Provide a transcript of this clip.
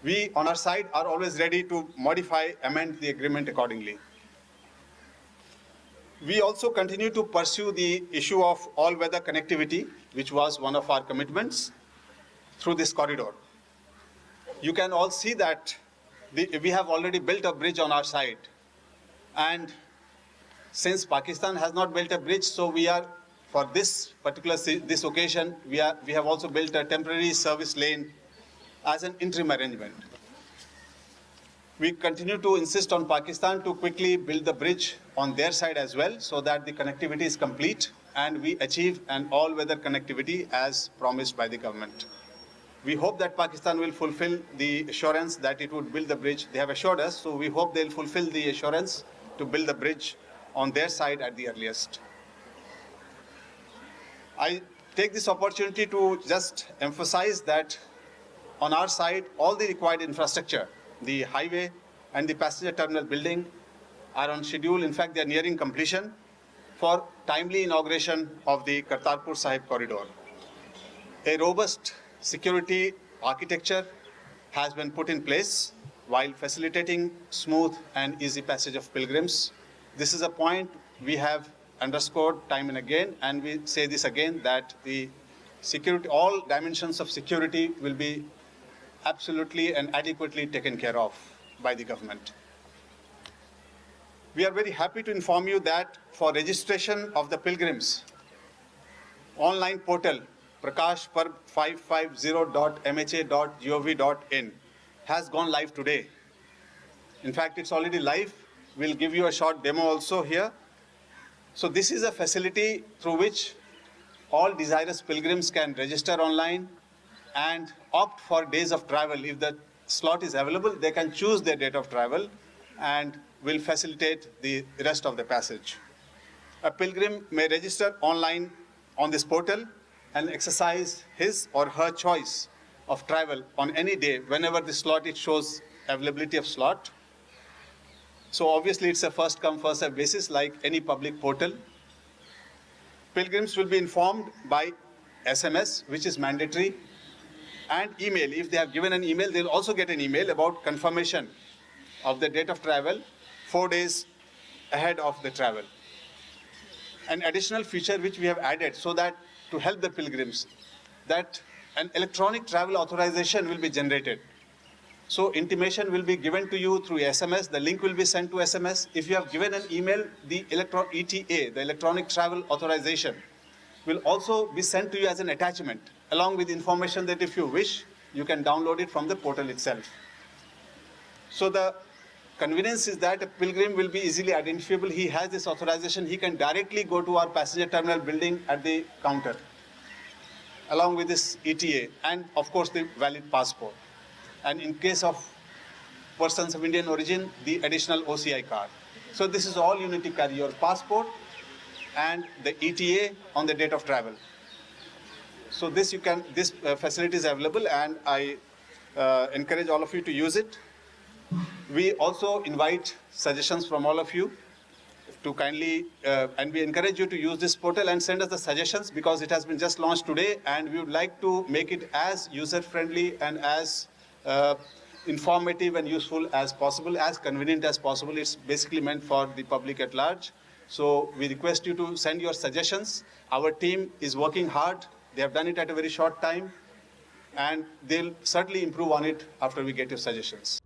We, on our side, are always ready to modify, amend the agreement accordingly. We also continue to pursue the issue of all-weather connectivity, which was one of our commitments through this corridor. You can all see that we have already built a bridge on our side. And since Pakistan has not built a bridge, so we are, for this particular this occasion, we have also built a temporary service lane as an interim arrangement. We continue to insist on Pakistan to quickly build the bridge on their side as well, so that the connectivity is complete and we achieve an all-weather connectivity as promised by the government. We hope that Pakistan will fulfill the assurance that it would build the bridge. They have assured us, so we hope they'll fulfill the assurance to build the bridge on their side at the earliest. I take this opportunity to just emphasize that on our side, all the required infrastructure, the highway and the passenger terminal building, are on schedule. In fact, they are nearing completion for timely inauguration of the Kartarpur Sahib corridor. A robust security architecture has been put in place while facilitating smooth and easy passage of pilgrims. This is a point we have underscored time and again, and we say this again, that the security, all dimensions of security will be absolutely and adequately taken care of by the government. We are very happy to inform you that for registration of the pilgrims, online portal prakashparv550.mha.gov.in has gone live today. In fact, it's already live. We'll give you a short demo also here. So this is a facility through which all desirous pilgrims can register online and opt for days of travel. If the slot is available, they can choose their date of travel and will facilitate the rest of the passage. A pilgrim may register online on this portal and exercise his or her choice of travel on any day whenever the slot it shows availability of slot. So obviously it's a first come first served basis like any public portal. Pilgrims will be informed by SMS, which is mandatory, and email. If they have given an email, they'll also get an email about confirmation of the date of travel 4 days ahead of the travel. An additional feature which we have added so that to help the pilgrims, that an electronic travel authorization will be generated. So intimation will be given to you through SMS. The link will be sent to SMS. If you have given an email, the ETA, the electronic travel authorization, will also be sent to you as an attachment, along with information that if you wish, you can download it from the portal itself. So the convenience is that a pilgrim will be easily identifiable. He has this authorization. He can directly go to our passenger terminal building at the counter, along with this ETA and, of course, the valid passport. And in case of persons of Indian origin, the additional OCI card. So this is all you need to carry: your passport and the ETA on the date of travel. So this facility is available, and I encourage all of you to use it. We also invite suggestions from all of you to kindly, and we encourage you to use this portal and send us the suggestions, because it has been just launched today, and we would like to make it as user-friendly and as informative and useful as possible, as convenient as possible. It's basically meant for the public at large. So we request you to send your suggestions. Our team is working hard. They have done it at a very short time, and they'll certainly improve on it after we get your suggestions.